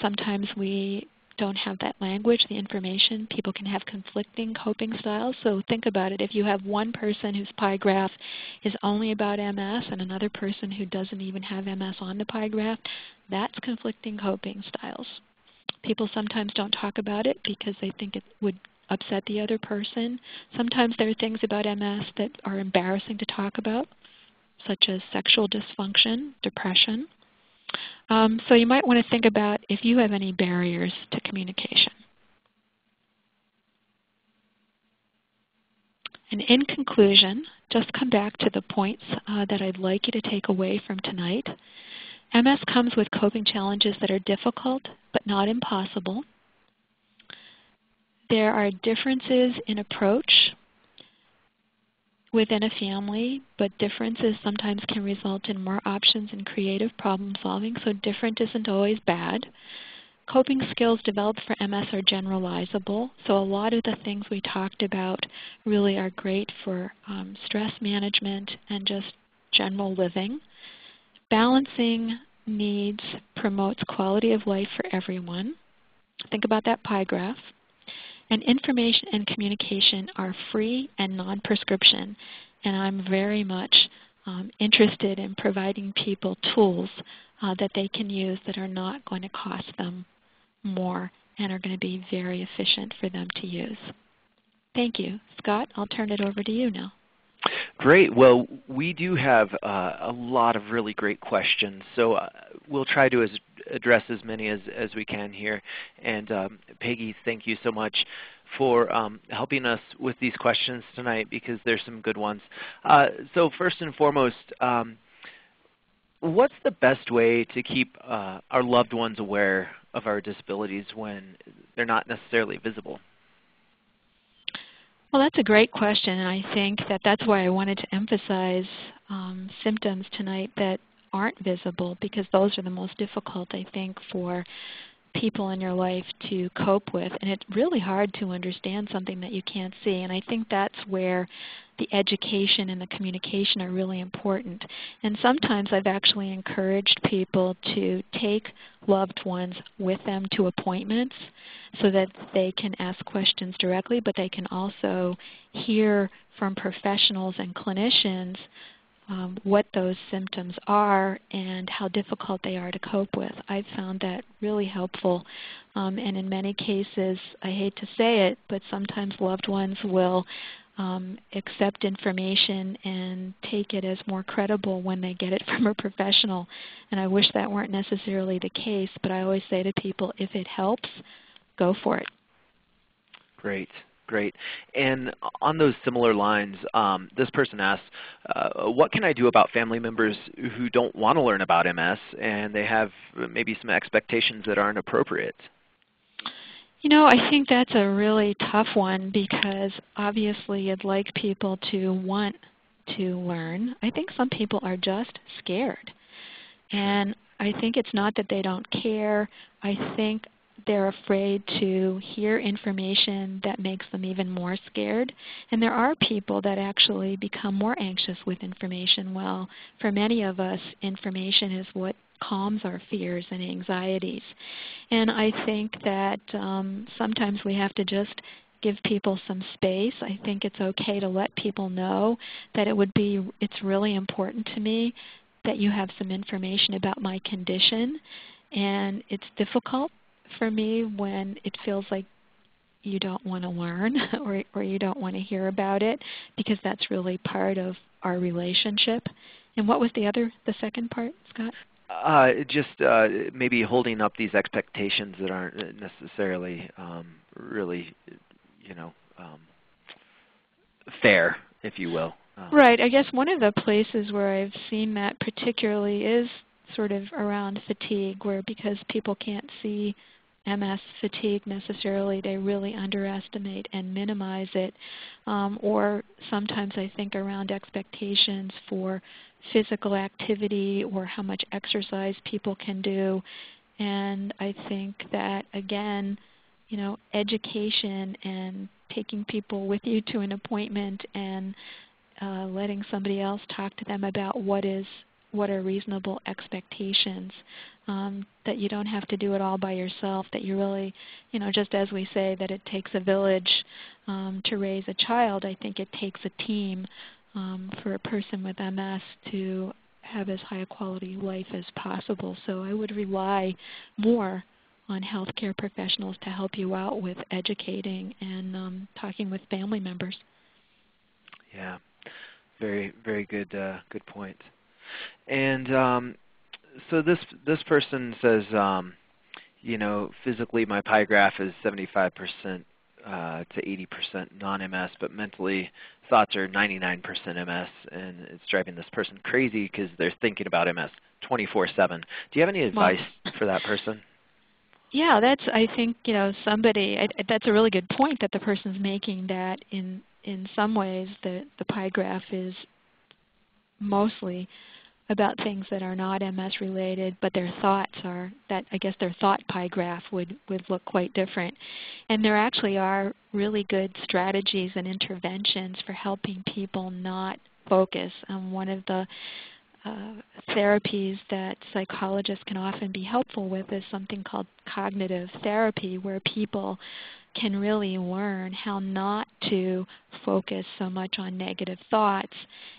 Sometimes we don't have that language, the information. People can have conflicting coping styles. So think about it. If you have one person whose pie graph is only about MS and another person who doesn't even have MS on the pie graph, that's conflicting coping styles. People sometimes don't talk about it because they think it would upset the other person. Sometimes there are things about MS that are embarrassing to talk about, such as sexual dysfunction, depression. So you might want to think about if you have any barriers to communication. And in conclusion, just come back to the points that I'd like you to take away from tonight. MS comes with coping challenges that are difficult but not impossible. There are differences in approach within a family, but differences sometimes can result in more options and creative problem solving, so different isn't always bad. Coping skills developed for MS are generalizable, so a lot of the things we talked about really are great for stress management and just general living. Balancing needs promotes quality of life for everyone. Think about that pie graph. And information and communication are free and non-prescription. And I'm very much interested in providing people tools that they can use that are not going to cost them more and are going to be very efficient for them to use. Thank you. Scott, I'll turn it over to you now. Great. Well, we do have a lot of really great questions, so we'll try to address as many as we can here. And Peggy, thank you so much for helping us with these questions tonight, because there's some good ones. So first and foremost, what's the best way to keep our loved ones aware of our disabilities when they're not necessarily visible? Well, that's a great question, and I think that that's why I wanted to emphasize symptoms tonight that aren't visible, because those are the most difficult, I think, for people in your life to cope with. And it's really hard to understand something that you can't see, and I think that's where the education and the communication are really important. And sometimes I've actually encouraged people to take loved ones with them to appointments so that they can ask questions directly, but they can also hear from professionals and clinicians what those symptoms are and how difficult they are to cope with. I've found that really helpful. And in many cases, I hate to say it, but sometimes loved ones will accept information and take it as more credible when they get it from a professional. And I wish that weren't necessarily the case, but I always say to people, if it helps, go for it. Great. Great. And on those similar lines, this person asks, what can I do about family members who don't want to learn about MS and they have maybe some expectations that aren't appropriate? You know, I think that's a really tough one, because obviously you'd like people to want to learn. I think some people are just scared. And I think it's not that they don't care. I think they're afraid to hear information that makes them even more scared. And there are people that actually become more anxious with information. Well, for many of us, information is what calms our fears and anxieties. And I think that sometimes we have to just give people some space. I think it's okay to let people know that it's really important to me that you have some information about my condition. And it's difficult for me when it feels like you don't want to learn or you don't want to hear about it, because that's really part of our relationship. And what was the second part, Scott? Just maybe holding up these expectations that aren't necessarily really, fair, if you will. Right. I guess one of the places where I've seen that particularly is sort of around fatigue, where because people can't see MS fatigue necessarily, they really underestimate and minimize it. Or sometimes I think around expectations for physical activity or how much exercise people can do. And I think that, again, education and taking people with you to an appointment and letting somebody else talk to them about what are reasonable expectations, that you don't have to do it all by yourself, that you really, just as we say that it takes a village to raise a child, I think it takes a team for a person with MS to have as high a quality life as possible. So I would rely more on healthcare professionals to help you out with educating and talking with family members. Yeah, very, very good, good point. And so this person says, physically my pie graph is 75% to 80% non-MS, but mentally thoughts are 99% MS, and it's driving this person crazy because they're thinking about MS 24/7. Do you have any advice for that person? Yeah, I think, that's a really good point that the person's making, that in some ways the pie graph is mostly about things that are not MS related, but their thoughts are, that I guess their thought pie graph would look quite different. And there actually are really good strategies and interventions for helping people not focus. One of the therapies that psychologists can often be helpful with is something called cognitive therapy, where people can really learn how not to focus so much on negative thoughts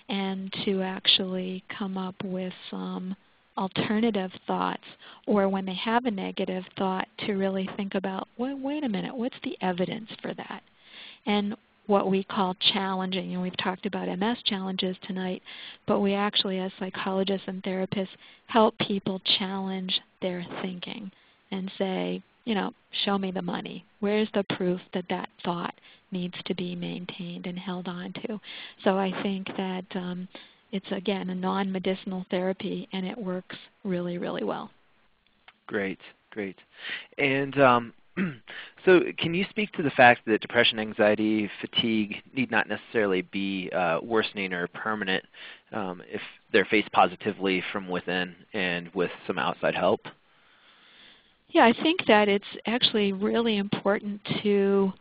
and to actually come up with some alternative thoughts, or when they have a negative thought to really think about, well, wait a minute, what's the evidence for that? And what we call challenging, and we've talked about MS challenges tonight, but we actually as psychologists and therapists help people challenge their thinking and say, you know, show me the money. Where's the proof that that thought needs to be maintained and held on to? So I think that it's, again, a non-medicinal therapy, and it works really, really well. Great, great. And so can you speak to the fact that depression, anxiety, fatigue need not necessarily be worsening or permanent if they're faced positively from within and with some outside help? Yeah, I think that it's actually really important to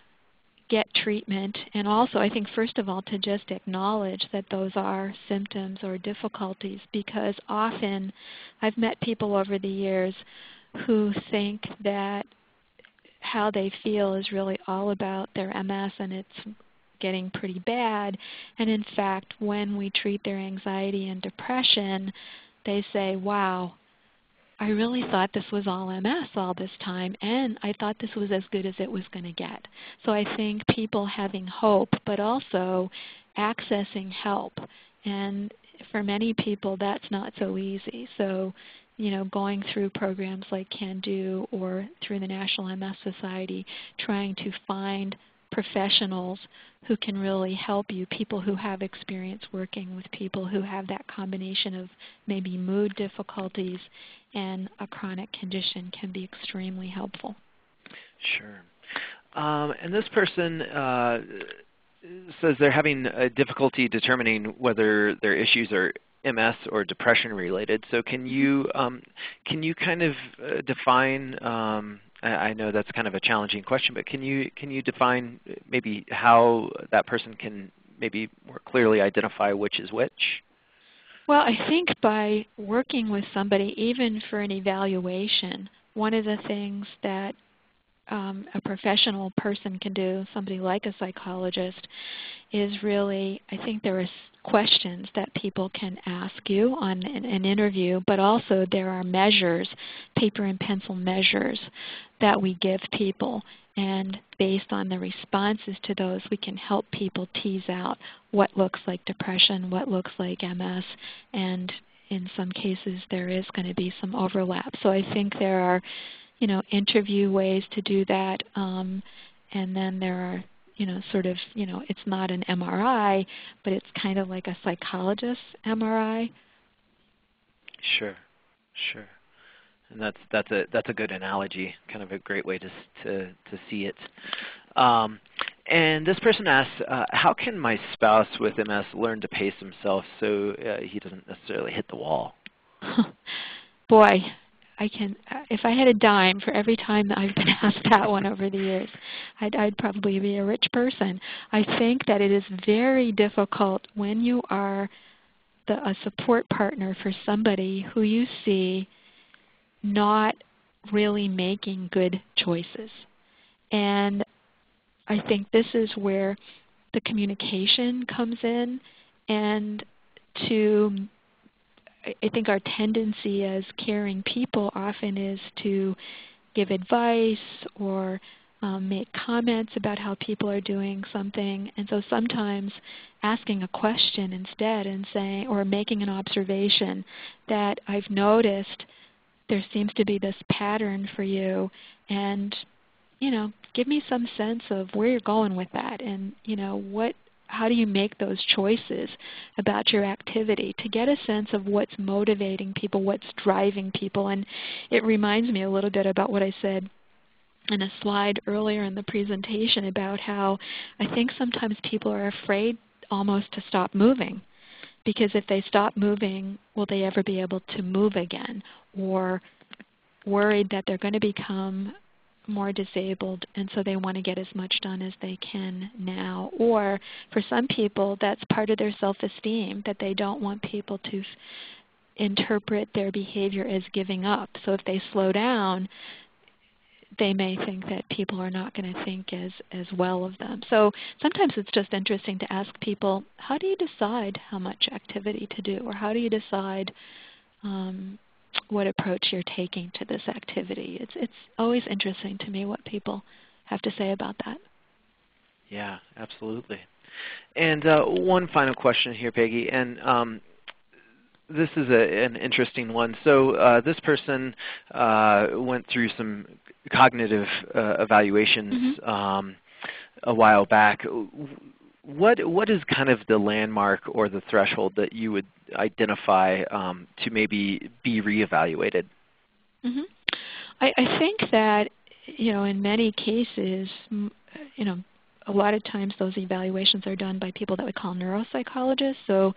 get treatment, and also I think first of all to just acknowledge that those are symptoms or difficulties, because often I've met people over the years who think that how they feel is really all about their MS and it's getting pretty bad, and in fact when we treat their anxiety and depression they say, wow, I really thought this was all MS all this time, and I thought this was as good as it was going to get. So I think people having hope, but also accessing help. And for many people, that's not so easy. So, you know, going through programs like Can Do or through the National MS Society, trying to find professionals who can really help you, people who have experience working with people who have that combination of maybe mood difficulties and a chronic condition, can be extremely helpful. Sure. And this person says they're having a difficulty determining whether their issues are MS or depression related. So can you kind of define, I know that's kind of a challenging question, but can you define maybe how that person can maybe more clearly identify which is which? Well, I think by working with somebody, even for an evaluation, one of the things that a professional person can do, somebody like a psychologist, is really, I think there are questions that people can ask you on an interview, but also there are measures, paper and pencil measures, that we give people. And based on the responses to those, we can help people tease out what looks like depression, what looks like MS, and in some cases there is going to be some overlap. So I think there are, you know, interview ways to do that, and then there are, you know, sort of, you know, it's not an MRI, but it's kind of like a psychologist's MRI. Sure, sure. And that's a good analogy, kind of a great way to see it. And this person asks, how can my spouse with MS learn to pace himself so he doesn't necessarily hit the wall? Boy, if I had a dime for every time that I've been asked that one over the years, I'd probably be a rich person. I think that it is very difficult when you are a support partner for somebody who you see not really making good choices. And I think this is where the communication comes in, and I think our tendency as caring people often is to give advice or make comments about how people are doing something, and so sometimes asking a question instead and saying, or making an observation that I've noticed there seems to be this pattern for you, and, you know, give me some sense of where you're going with that, and, you know, how do you make those choices about your activity, to get a sense of what's motivating people, what's driving people. And it reminds me a little bit about what I said in a slide earlier in the presentation about how I think sometimes people are afraid almost to stop moving, because if they stop moving, will they ever be able to move again, or worried that they're going to become more disabled, and so they want to get as much done as they can now. Or for some people, that's part of their self-esteem, that they don't want people to interpret their behavior as giving up. So if they slow down, they may think that people are not going to think as well of them. So sometimes it's just interesting to ask people, how do you decide how much activity to do, or how do you decide what approach you're taking to this activity? It's always interesting to me what people have to say about that. Yeah, absolutely. And one final question here, Peggy, and this is an interesting one. So this person went through some cognitive evaluations a while back. What is kind of the landmark or the threshold that you would identify to maybe be reevaluated? I think that, in many cases, a lot of times those evaluations are done by people that we call neuropsychologists. So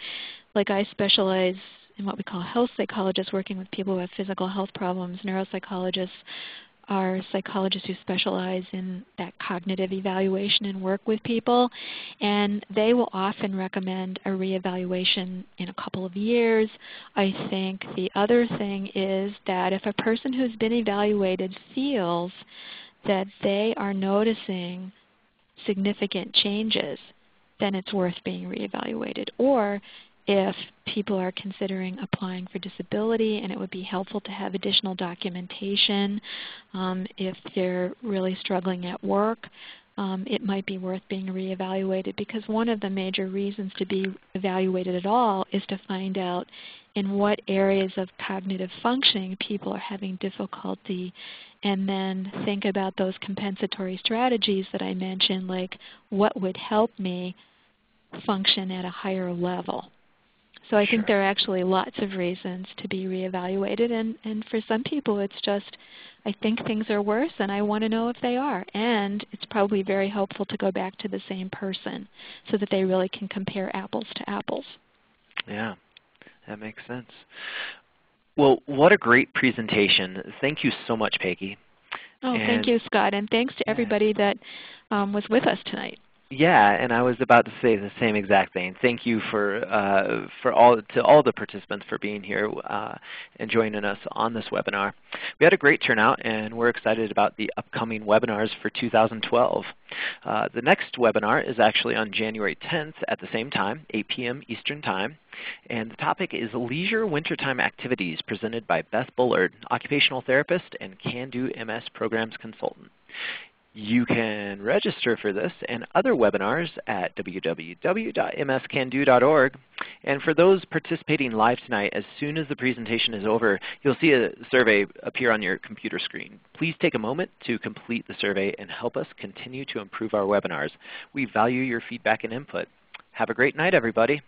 like I specialize in what we call health psychologists, working with people who have physical health problems. Neuropsychologists are psychologists who specialize in that cognitive evaluation and work with people, and they will often recommend a reevaluation in a couple of years. I think the other thing is that if a person who's been evaluated feels that they are noticing significant changes, then it's worth being reevaluated. Or if people are considering applying for disability and it would be helpful to have additional documentation, if they're really struggling at work, it might be worth being reevaluated, because one of the major reasons to be evaluated at all is to find out in what areas of cognitive functioning people are having difficulty, and then think about those compensatory strategies that I mentioned, like what would help me function at a higher level. So I think there are actually lots of reasons to be reevaluated, and for some people it's just, I think things are worse and I want to know if they are. And it's probably very helpful to go back to the same person so that they really can compare apples to apples. Yeah, that makes sense. Well, what a great presentation. Thank you so much, Peggy. Oh, thank you, Scott, and thanks to everybody that was with us tonight. Yeah, and I was about to say the same exact thing. Thank you for all the participants for being here and joining us on this webinar. We had a great turnout, and we're excited about the upcoming webinars for 2012. The next webinar is actually on January 10th at the same time, 8 p.m. Eastern Time, and the topic is Leisure Wintertime Activities, presented by Beth Bullard, occupational therapist and Can-Do MS Programs Consultant. You can register for this and other webinars at www.mscando.org. And for those participating live tonight, as soon as the presentation is over, you'll see a survey appear on your computer screen. Please take a moment to complete the survey and help us continue to improve our webinars. We value your feedback and input. Have a great night, everybody.